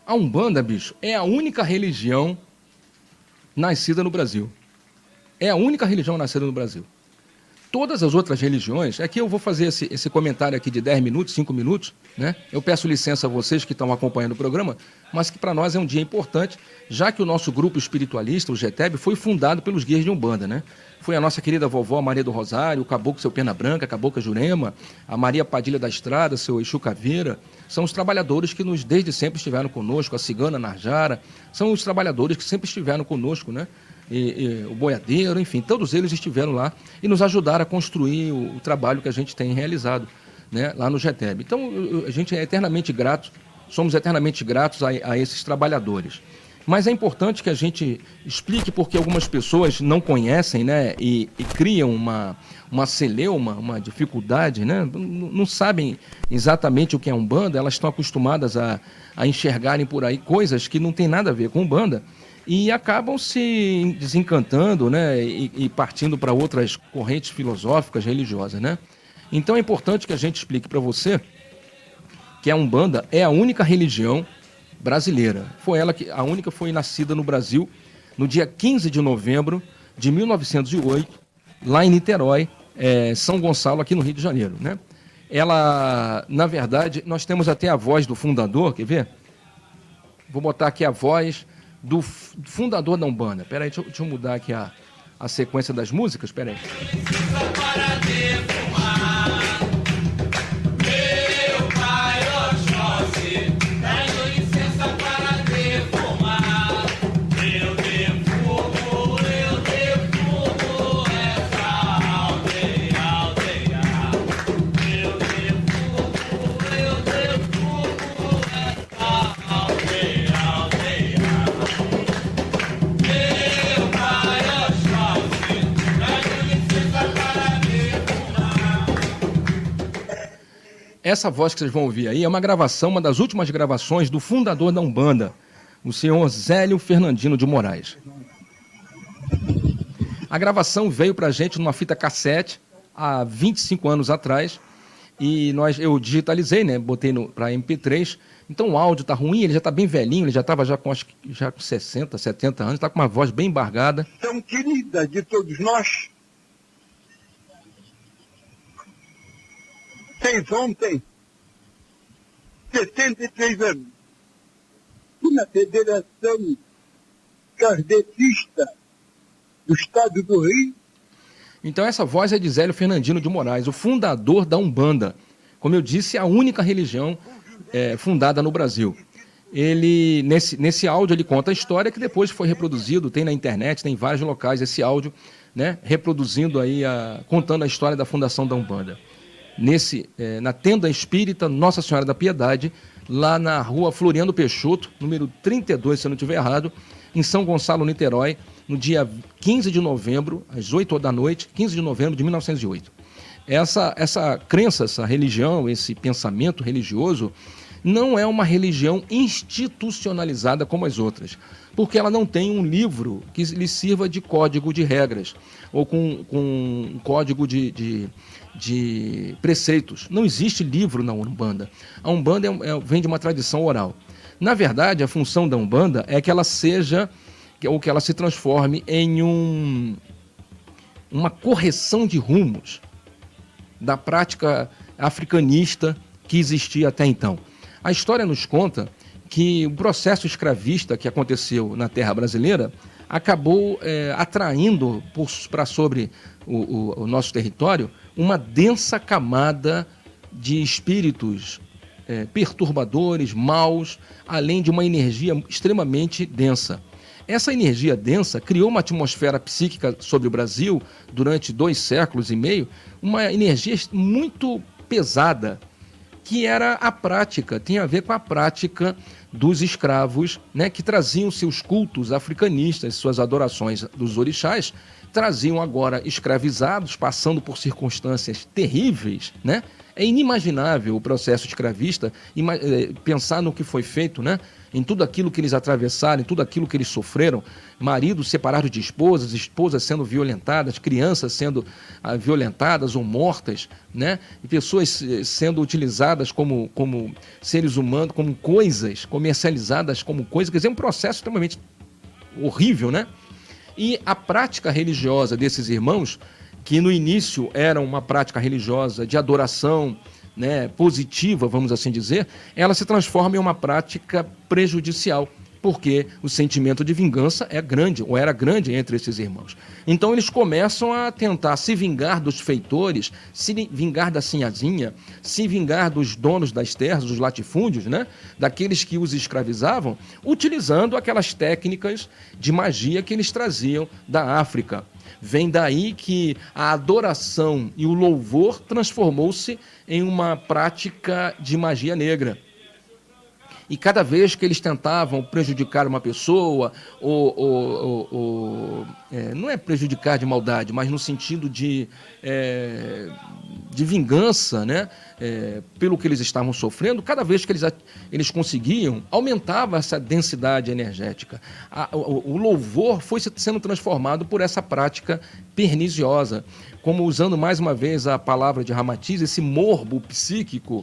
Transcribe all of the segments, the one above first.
A Umbanda, bicho, é a única religião nascida no Brasil. É a única religião nascida no Brasil. Todas as outras religiões, aqui eu vou fazer esse comentário aqui de 10 minutos, 5 minutos, né? Eu peço licença a vocês que estão acompanhando o programa, mas que para nós é um dia importante, já que o nosso grupo espiritualista, o GETEB, foi fundado pelos guias de Umbanda, né? Foi a nossa querida vovó Maria do Rosário, o Caboclo Seu Pena Branca, a Cabocla Jurema, a Maria Padilha da Estrada, seu Exu Caveira, são os trabalhadores que desde sempre estiveram conosco, a Cigana Narjara, são os trabalhadores que sempre estiveram conosco, né? E o boiadeiro, enfim, todos eles estiveram lá e nos ajudaram a construir o trabalho que a gente tem realizado, né, lá no GETEB. Então, a gente é eternamente grato, somos eternamente gratos a esses trabalhadores. Mas é importante que a gente explique porque algumas pessoas não conhecem, né, e criam uma celeuma, uma dificuldade, né, não sabem exatamente o que é Umbanda, elas estão acostumadas a enxergarem por aí coisas que não tem nada a ver com Umbanda, e acabam se desencantando, né, e partindo para outras correntes filosóficas, religiosas, né? Então é importante que a gente explique para você que a Umbanda é a única religião brasileira. A única foi nascida no Brasil no dia 15 de novembro de 1908, lá em Niterói, São Gonçalo, aqui no Rio de Janeiro, né? Ela, na verdade, nós temos até a voz do fundador, quer ver? Vou botar aqui a voz do fundador da Umbanda. Peraí, deixa eu mudar aqui a sequência das músicas, peraí. Essa voz que vocês vão ouvir aí é uma gravação, uma das últimas gravações do fundador da Umbanda, o senhor Zélio Fernandino de Moraes. A gravação veio pra gente numa fita cassete há 25 anos atrás e eu digitalizei, né, botei para MP3. Então o áudio tá ruim, ele já tá bem velhinho, ele já estava com 60, 70 anos, tá com uma voz bem embargada. Tão querida de todos nós. Fez ontem 63 anos. E na Federação Kardecista do Estado do Rio. Então essa voz é de Zélio Fernandino de Moraes, o fundador da Umbanda. Como eu disse, a única religião fundada no Brasil. Ele, nesse áudio, ele conta a história que depois foi reproduzido, tem na internet, tem em vários locais esse áudio, né, reproduzindo aí, contando a história da fundação da Umbanda. Na tenda espírita Nossa Senhora da Piedade, lá na rua Floriano Peixoto, número 32, se eu não estiver errado, em São Gonçalo, Niterói, no dia 15 de novembro, às 8 da noite, 15 de novembro de 1908. Essa crença, essa religião, esse pensamento religioso, não é uma religião institucionalizada como as outras, porque ela não tem um livro que lhe sirva de código de regras, ou com um código de preceitos. Não existe livro na Umbanda. A Umbanda vem de uma tradição oral. Na verdade, a função da Umbanda é que ela seja, ou que ela se transforme em uma correção de rumos da prática africanista que existia até então. A história nos conta que o processo escravista que aconteceu na terra brasileira acabou atraindo para sobre o nosso território uma densa camada de espíritos perturbadores, maus, além de uma energia extremamente densa. Essa energia densa criou uma atmosfera psíquica sobre o Brasil durante 2 séculos e meio, uma energia muito pesada, que era a prática, tinha a ver com a prática dos escravos, né, que traziam seus cultos africanistas, suas adorações dos orixás, traziam agora escravizados, passando por circunstâncias terríveis, né, É inimaginável o processo escravista, pensar no que foi feito, né? Em tudo aquilo que eles atravessaram, em tudo aquilo que eles sofreram, maridos separados de esposas, esposas sendo violentadas, crianças sendo violentadas ou mortas, né? E pessoas sendo utilizadas como seres humanos, como coisas, comercializadas como coisas, quer dizer, um processo extremamente horrível, né? E a prática religiosa desses irmãos, que no início era uma prática religiosa de adoração, né, positiva, vamos assim dizer, ela se transforma em uma prática prejudicial, porque o sentimento de vingança é grande, ou era grande entre esses irmãos. Então eles começam a tentar se vingar dos feitores, se vingar da sinhazinha, se vingar dos donos das terras, dos latifúndios, né? Daqueles que os escravizavam, utilizando aquelas técnicas de magia que eles traziam da África. Vem daí que a adoração e o louvor transformou-se em uma prática de magia negra. E cada vez que eles tentavam prejudicar uma pessoa, não é prejudicar de maldade, mas no sentido de vingança, né? Pelo que eles estavam sofrendo, cada vez que eles conseguiam, aumentava essa densidade energética. O louvor foi sendo transformado por essa prática perniciosa, como usando mais uma vez a palavra de Ramatiz, esse morbo psíquico,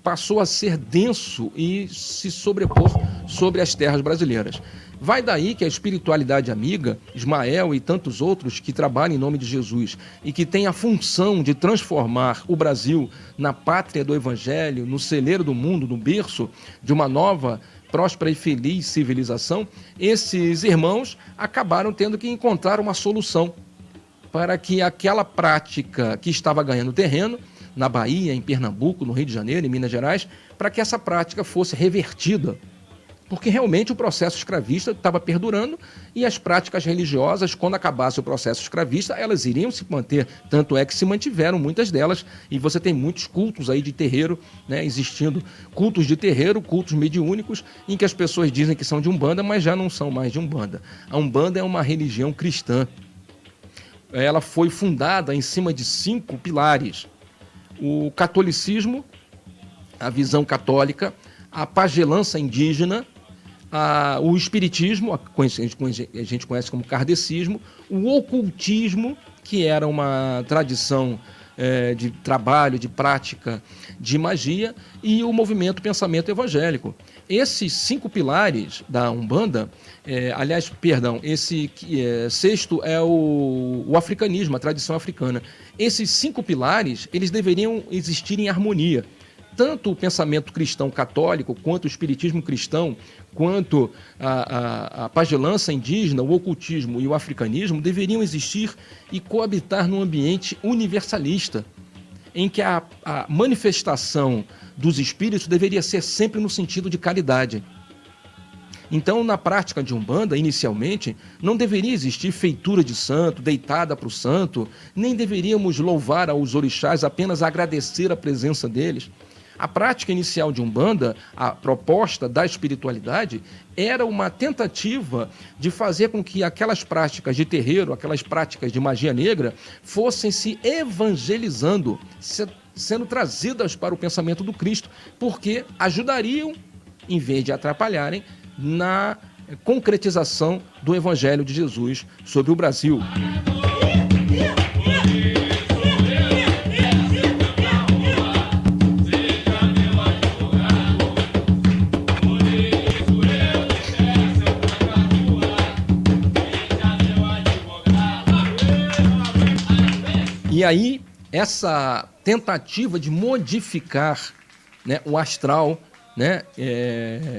passou a ser denso e se sobrepor sobre as terras brasileiras. Vai daí que a espiritualidade amiga, Ismael e tantos outros que trabalham em nome de Jesus e que têm a função de transformar o Brasil na pátria do Evangelho, no celeiro do mundo, no berço de uma nova, próspera e feliz civilização, esses irmãos acabaram tendo que encontrar uma solução para que aquela prática que estava ganhando terreno na Bahia, em Pernambuco, no Rio de Janeiro, em Minas Gerais, para que essa prática fosse revertida. Porque realmente o processo escravista estava perdurando e as práticas religiosas, quando acabasse o processo escravista, elas iriam se manter. Tanto é que se mantiveram muitas delas e você tem muitos cultos aí de terreiro, né, existindo. Cultos de terreiro, cultos mediúnicos, em que as pessoas dizem que são de Umbanda, mas já não são mais de Umbanda. A Umbanda é uma religião cristã. Ela foi fundada em cima de 5 pilares. O catolicismo, a visão católica, a pagelança indígena, o espiritismo, a gente conhece como kardecismo, o ocultismo, que era uma tradição de trabalho, de prática de magia, e o movimento pensamento evangélico. Esses 5 pilares da Umbanda, esse sexto é o africanismo, a tradição africana. Esses 5 pilares, eles deveriam existir em harmonia. Tanto o pensamento cristão católico, quanto o espiritismo cristão, quanto a pagelança indígena, o ocultismo e o africanismo deveriam existir e coabitar num ambiente universalista, em que a manifestação dos espíritos deveria ser sempre no sentido de caridade. Então, na prática de Umbanda, inicialmente, não deveria existir feitura de santo, deitada para o santo, nem deveríamos louvar aos orixás, apenas agradecer a presença deles. A prática inicial de Umbanda, a proposta da espiritualidade, era uma tentativa de fazer com que aquelas práticas de terreiro, aquelas práticas de magia negra, fossem se evangelizando, sendo trazidas para o pensamento do Cristo, porque ajudariam, em vez de atrapalharem, na concretização do Evangelho de Jesus sobre o Brasil. E aí, essa tentativa de modificar, né, o astral, né,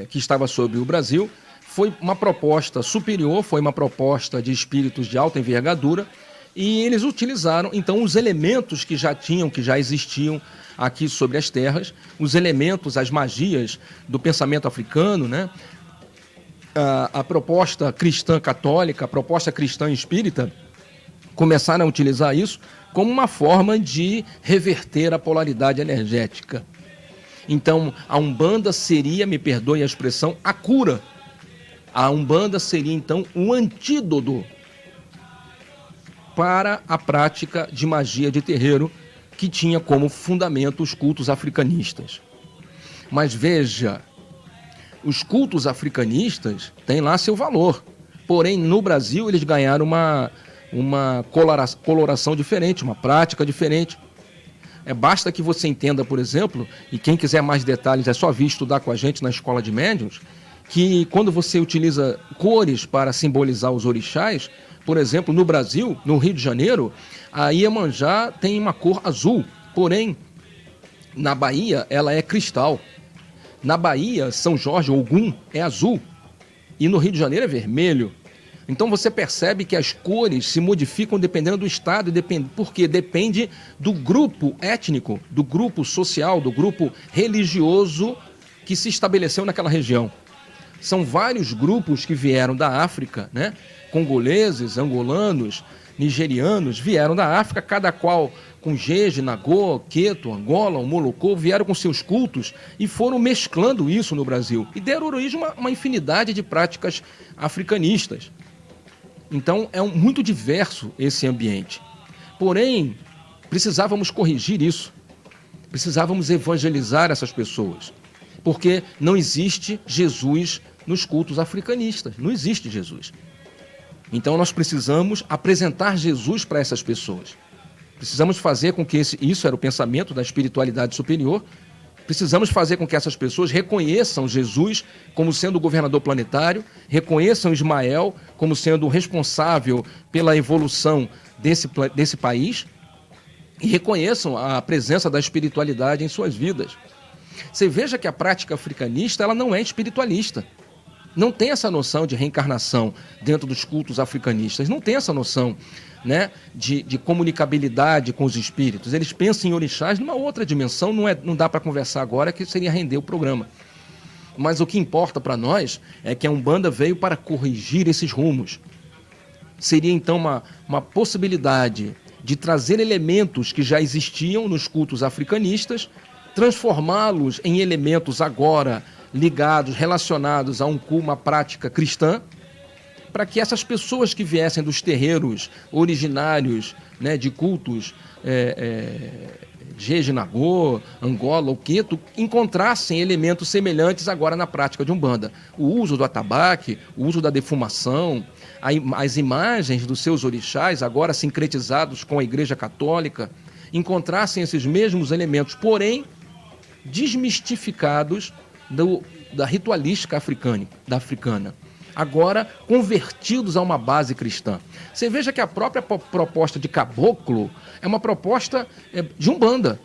que estava sobre o Brasil, foi uma proposta superior, foi uma proposta de espíritos de alta envergadura, e eles utilizaram, então, os elementos que já existiam aqui sobre as terras, os elementos, as magias do pensamento africano, né, a proposta cristã católica, a proposta cristã espírita, começaram a utilizar isso como uma forma de reverter a polaridade energética. Então, a Umbanda seria, me perdoe a expressão, a cura. A Umbanda seria, então, o antídoto para a prática de magia de terreiro que tinha como fundamento os cultos africanistas. Mas veja, os cultos africanistas têm lá seu valor. Porém, no Brasil, eles ganharam uma coloração diferente, uma prática diferente. Basta que você entenda, por exemplo, e quem quiser mais detalhes é só vir estudar com a gente na Escola de Médiuns, que quando você utiliza cores para simbolizar os orixás, por exemplo, no Brasil, no Rio de Janeiro, a Iemanjá tem uma cor azul, porém, na Bahia, ela é cristal. Na Bahia, São Jorge, Ogum, é azul. E no Rio de Janeiro é vermelho. Então você percebe que as cores se modificam dependendo do estado, porque depende do grupo étnico, do grupo social, do grupo religioso que se estabeleceu naquela região. São vários grupos que vieram da África, né? Congoleses, angolanos, nigerianos, vieram da África, cada qual com Jeje, Nagô, Queto, Angola, Molocô, vieram com seus cultos e foram mesclando isso no Brasil. E deram origem a uma infinidade de práticas africanistas. Então, muito diverso esse ambiente. Porém, precisávamos corrigir isso. Precisávamos evangelizar essas pessoas. Porque não existe Jesus nos cultos africanistas. Não existe Jesus. Então, nós precisamos apresentar Jesus para essas pessoas. Precisamos fazer com que isso era o pensamento da espiritualidade superior, precisamos fazer com que essas pessoas reconheçam Jesus como sendo o governador planetário, reconheçam Ismael como sendo o responsável pela evolução desse país e reconheçam a presença da espiritualidade em suas vidas. Você veja que a prática africanista ela não é espiritualista. Não tem essa noção de reencarnação dentro dos cultos africanistas, não tem essa noção, né, de comunicabilidade com os espíritos. Eles pensam em orixás numa outra dimensão, não dá para conversar agora, que seria render o programa. Mas o que importa para nós é que a Umbanda veio para corrigir esses rumos. Seria então uma possibilidade de trazer elementos que já existiam nos cultos africanistas, transformá-los em elementos agora ligados, relacionados a uma prática cristã, para que essas pessoas que viessem dos terreiros originários, né, de cultos Jeje, Nagô, Angola ou Queto, encontrassem elementos semelhantes agora na prática de Umbanda. O uso do atabaque, o uso da defumação, as imagens dos seus orixás, agora sincretizados com a Igreja Católica, encontrassem esses mesmos elementos, porém desmistificados da ritualística africana, agora convertidos a uma base cristã. Você veja que a própria proposta de caboclo é uma proposta de Umbanda,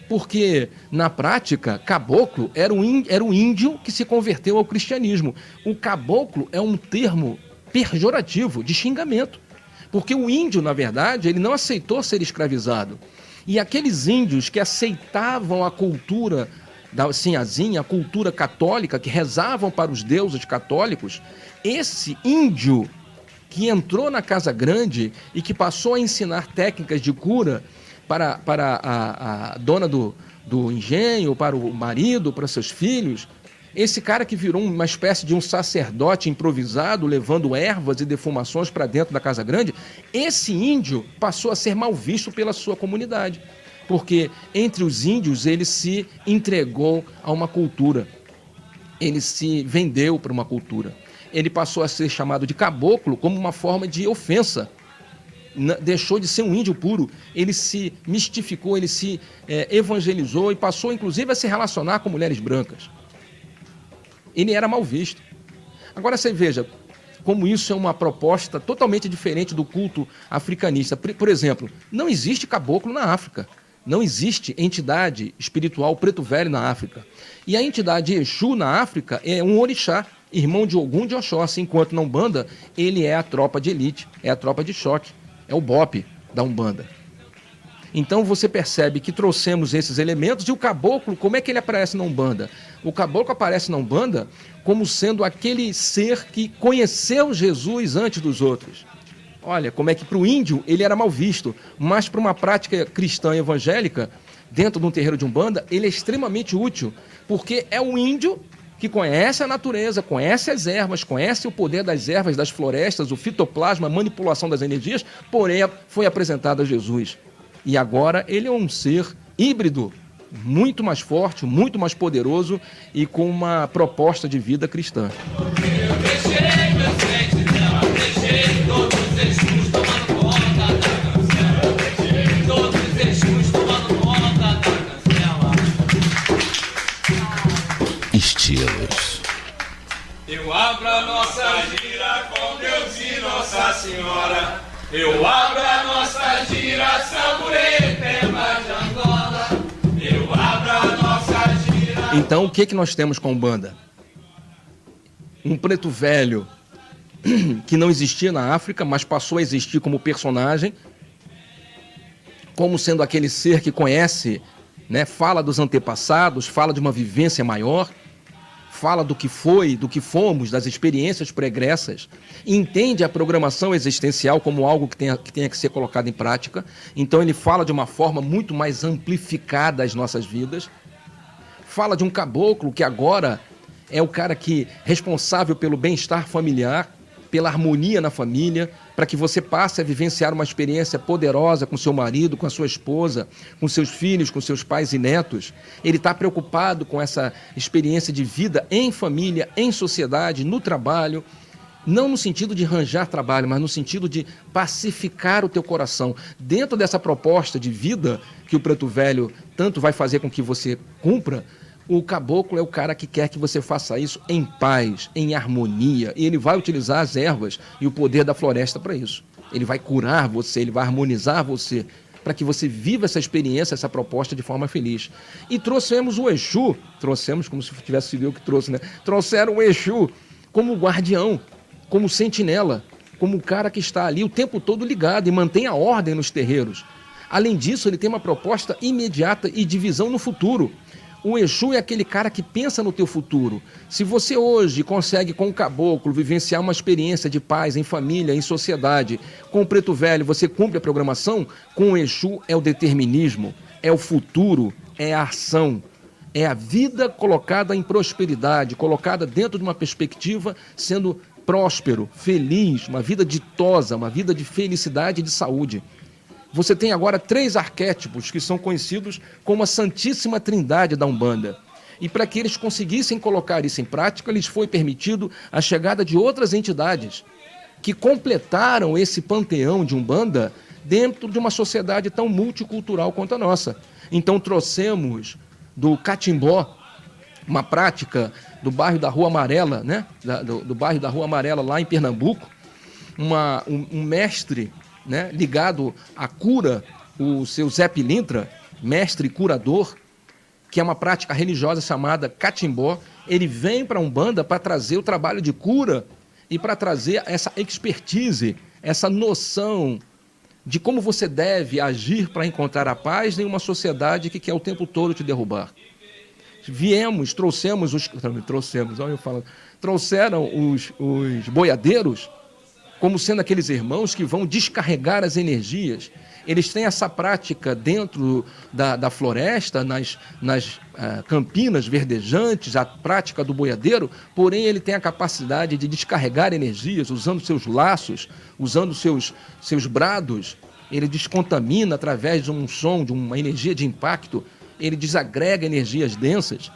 porque na prática, caboclo era o índio que se converteu ao cristianismo. O caboclo é um termo pejorativo, de xingamento, porque o índio, na verdade, ele não aceitou ser escravizado. E aqueles índios que aceitavam a cultura da sinhazinha, a cultura católica, que rezavam para os deuses católicos, esse índio que entrou na Casa Grande e que passou a ensinar técnicas de cura para a dona do engenho, para o marido, para seus filhos, esse cara que virou uma espécie de um sacerdote improvisado, levando ervas e defumações para dentro da Casa Grande, esse índio passou a ser mal visto pela sua comunidade. Porque entre os índios ele se entregou a uma cultura, ele se vendeu para uma cultura. Ele passou a ser chamado de caboclo como uma forma de ofensa. Deixou de ser um índio puro, ele se mistificou, ele se evangelizou e passou inclusive a se relacionar com mulheres brancas. Ele era mal visto. Agora você veja como isso é uma proposta totalmente diferente do culto africanista. Por exemplo, não existe caboclo na África. Não existe entidade espiritual preto velho na África. E a entidade Exu na África é um orixá, irmão de Ogum de Oxóssi, enquanto na Umbanda ele é a tropa de elite, é a tropa de choque, é o BOPE da Umbanda. Então você percebe que trouxemos esses elementos e o caboclo, como é que ele aparece na Umbanda? O caboclo aparece na Umbanda como sendo aquele ser que conheceu Jesus antes dos outros. Olha, como é que para o índio ele era mal visto, mas para uma prática cristã evangélica, dentro de um terreiro de Umbanda, ele é extremamente útil, porque é um índio que conhece a natureza, conhece as ervas, conhece o poder das ervas, das florestas, o fitoplasma, a manipulação das energias, porém foi apresentado a Jesus. E agora ele é um ser híbrido, muito mais forte, muito mais poderoso e com uma proposta de vida cristã. Estilos. Eu abro a nossa gira com Deus e Nossa Senhora. Eu abro a nossa gira, Samburê, Pemba de Angola. Eu abro a nossa gira. Então, o que nós temos com Umbanda? Um preto velho que não existia na África, mas passou a existir como personagem, como sendo aquele ser que conhece, né, fala dos antepassados, fala de uma vivência maior, fala do que foi, do que fomos, das experiências pregressas, entende a programação existencial como algo que tenha que ser colocado em prática. Então ele fala de uma forma muito mais amplificada as nossas vidas. Fala de um caboclo que agora é o cara que responsável pelo bem-estar familiar, pela harmonia na família, para que você passe a vivenciar uma experiência poderosa com seu marido, com a sua esposa, com seus filhos, com seus pais e netos. Ele está preocupado com essa experiência de vida em família, em sociedade, no trabalho, não no sentido de arranjar trabalho, mas no sentido de pacificar o teu coração. Dentro dessa proposta de vida que o Preto Velho tanto vai fazer com que você cumpra, o caboclo é o cara que quer que você faça isso em paz, em harmonia. E ele vai utilizar as ervas e o poder da floresta para isso. Ele vai curar você, ele vai harmonizar você, para que você viva essa experiência, essa proposta de forma feliz. E trouxemos o Exu, trouxemos como se tivesse sido eu que trouxe, né? Trouxeram o Exu como guardião, como sentinela, como o cara que está ali o tempo todo ligado e mantém a ordem nos terreiros. Além disso, ele tem uma proposta imediata e de visão no futuro. O Exu é aquele cara que pensa no teu futuro. Se você hoje consegue, com o caboclo, vivenciar uma experiência de paz em família, em sociedade, com o Preto Velho você cumpre a programação, com o Exu é o determinismo, é o futuro, é a ação, é a vida colocada em prosperidade, colocada dentro de uma perspectiva sendo próspero, feliz, uma vida ditosa, uma vida de felicidade e de saúde. Você tem agora 3 arquétipos que são conhecidos como a Santíssima Trindade da Umbanda. E para que eles conseguissem colocar isso em prática, lhes foi permitido a chegada de outras entidades que completaram esse panteão de Umbanda dentro de uma sociedade tão multicultural quanto a nossa. Então trouxemos do catimbó, uma prática do bairro da Rua Amarela, né? do bairro da Rua Amarela lá em Pernambuco, um mestre, né, ligado à cura, o seu Zé Pilintra, mestre curador, que é uma prática religiosa chamada catimbó. Ele vem para a Umbanda para trazer o trabalho de cura e para trazer essa expertise, essa noção de como você deve agir para encontrar a paz em uma sociedade que quer o tempo todo te derrubar. Trouxeram os boiadeiros como sendo aqueles irmãos que vão descarregar as energias. Eles têm essa prática dentro da floresta, nas campinas verdejantes, a prática do boiadeiro, porém ele tem a capacidade de descarregar energias, usando seus laços, usando seus brados. Ele descontamina através de um som, de uma energia de impacto, ele desagrega energias densas.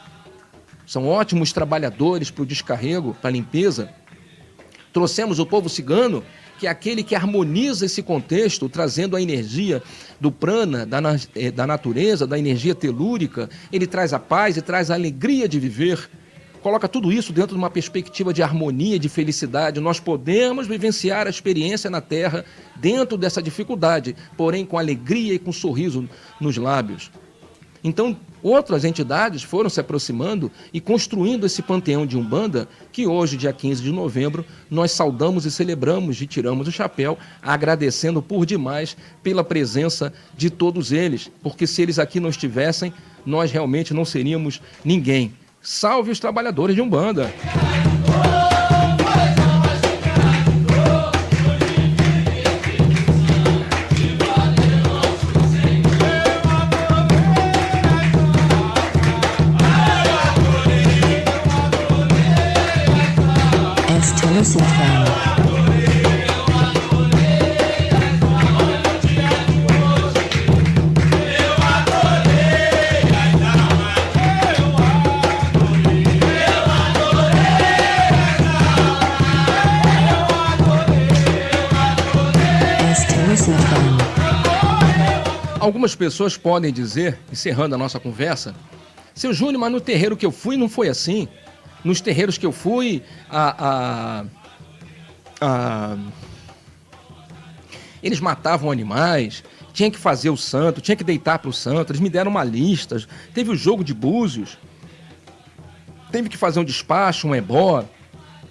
São ótimos trabalhadores para o descarrego, para a limpeza. Trouxemos o povo cigano, que é aquele que harmoniza esse contexto, trazendo a energia do prana, da natureza, da energia telúrica. Ele traz a paz e traz a alegria de viver. Coloca tudo isso dentro de uma perspectiva de harmonia, de felicidade. Nós podemos vivenciar a experiência na Terra dentro dessa dificuldade, porém com alegria e com sorriso nos lábios. Então, outras entidades foram se aproximando e construindo esse panteão de Umbanda, que hoje, dia 15 de novembro, nós saudamos e celebramos e tiramos o chapéu, agradecendo por demais pela presença de todos eles, porque se eles aqui não estivessem, nós realmente não seríamos ninguém. Salve os trabalhadores de Umbanda! Algumas pessoas podem dizer, encerrando a nossa conversa, seu Júnior, mas no terreiro que eu fui não foi assim. Nos terreiros que eu fui, eles matavam animais, tinha que fazer o santo, tinha que deitar para o santo, eles me deram uma lista, teve o jogo de búzios, teve que fazer um despacho, um ebó.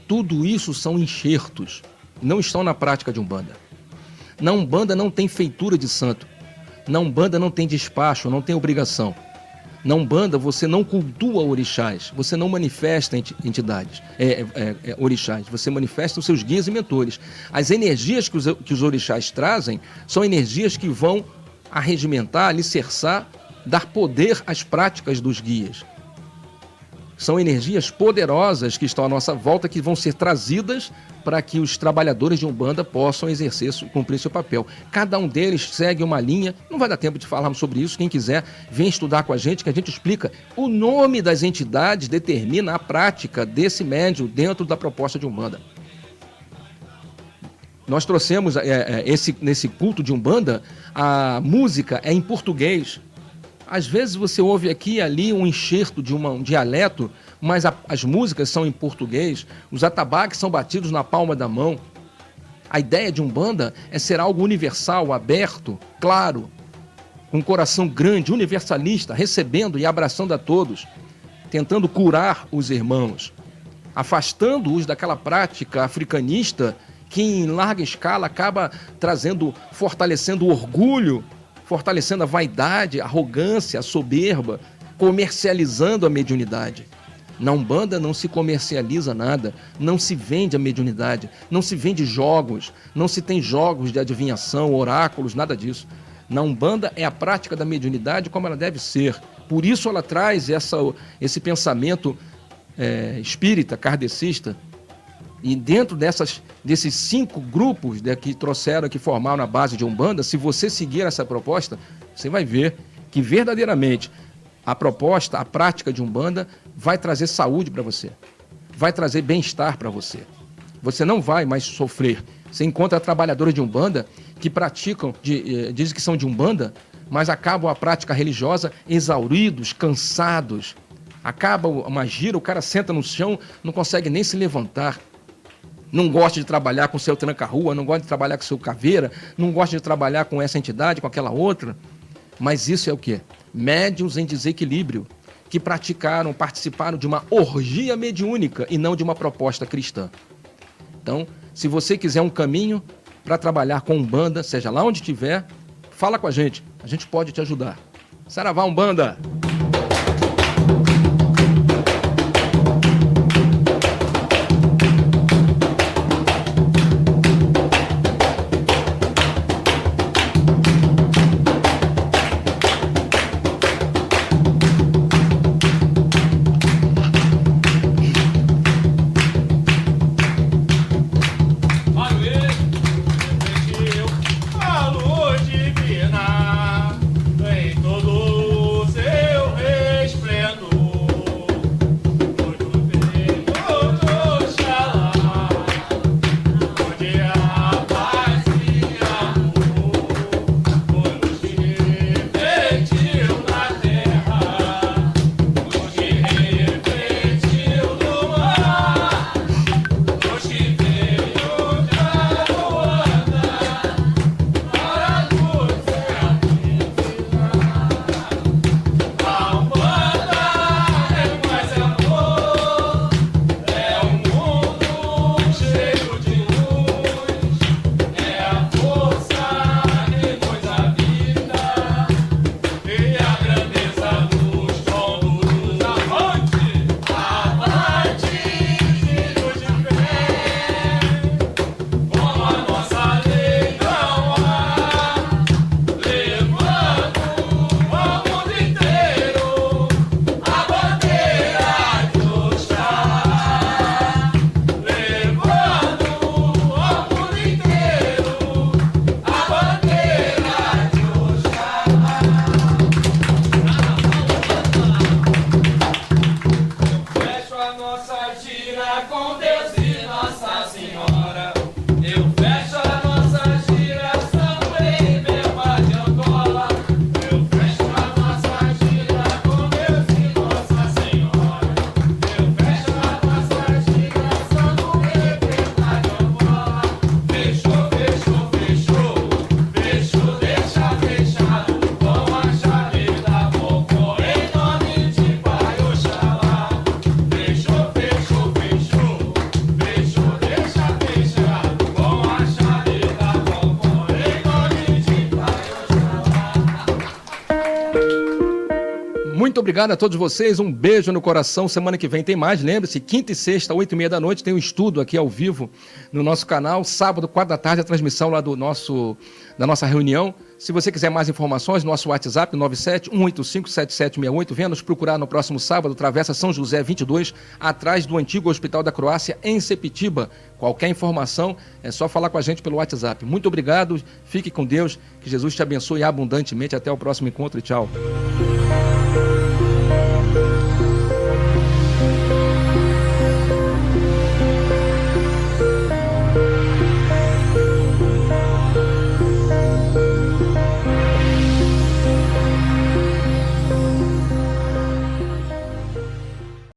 Tudo isso são enxertos, não estão na prática de Umbanda. Na Umbanda não tem feitura de santo, na Umbanda não tem despacho, não tem obrigação. Na Umbanda você não cultua orixás, você não manifesta entidades, orixás, você manifesta os seus guias e mentores. As energias que os orixás trazem são energias que vão arregimentar, alicerçar, dar poder às práticas dos guias. São energias poderosas que estão à nossa volta, que vão ser trazidas para que os trabalhadores de Umbanda possam exercer, cumprir seu papel. Cada um deles segue uma linha, não vai dar tempo de falarmos sobre isso, quem quiser vem estudar com a gente, que a gente explica. O nome das entidades determina a prática desse médium dentro da proposta de Umbanda. Nós trouxemos nesse culto de Umbanda, a música é em português. Às vezes você ouve aqui e ali um enxerto de um dialeto, mas as músicas são em português, os atabaques são batidos na palma da mão. A ideia de Umbanda é ser algo universal, aberto, claro, com um coração grande, universalista, recebendo e abraçando a todos, tentando curar os irmãos, afastando-os daquela prática africanista que em larga escala acaba fortalecendo o orgulho, fortalecendo a vaidade, a arrogância, a soberba, comercializando a mediunidade. Na Umbanda não se comercializa nada, não se vende a mediunidade, não se vende jogos, não se tem jogos de adivinhação, oráculos, nada disso. Na Umbanda é a prática da mediunidade como ela deve ser. Por isso ela traz esse pensamento espírita, kardecista. E dentro desses 5 grupos que formaram a base de Umbanda, se você seguir essa proposta, você vai ver que verdadeiramente a proposta, a prática de Umbanda vai trazer saúde para você, vai trazer bem-estar para você. Você não vai mais sofrer. Você encontra trabalhadores de Umbanda que praticam, dizem que são de Umbanda, mas acabam a prática religiosa exauridos, cansados. Acaba uma gira, o cara senta no chão, não consegue nem se levantar. Não gosta de trabalhar com o seu tranca-rua, não gosta de trabalhar com o seu caveira, não gosta de trabalhar com essa entidade, com aquela outra. Mas isso é o quê? Médiuns em desequilíbrio, que participaram de uma orgia mediúnica e não de uma proposta cristã. Então, se você quiser um caminho para trabalhar com Umbanda, seja lá onde estiver, fala com a gente pode te ajudar. Saravá Umbanda! Muito obrigado a todos vocês, um beijo no coração. Semana que vem tem mais, lembre-se, quinta e sexta, 8h30 da noite, tem um estudo aqui ao vivo no nosso canal. Sábado, 4 da tarde, a transmissão lá da nossa reunião. Se você quiser mais informações, nosso WhatsApp 97-185-7768. Venha nos procurar no próximo sábado, Travessa São José 22, atrás do antigo Hospital da Croácia, em Sepetiba. Qualquer informação é só falar com a gente pelo WhatsApp. Muito obrigado, fique com Deus, que Jesus te abençoe abundantemente. Até o próximo encontro e tchau.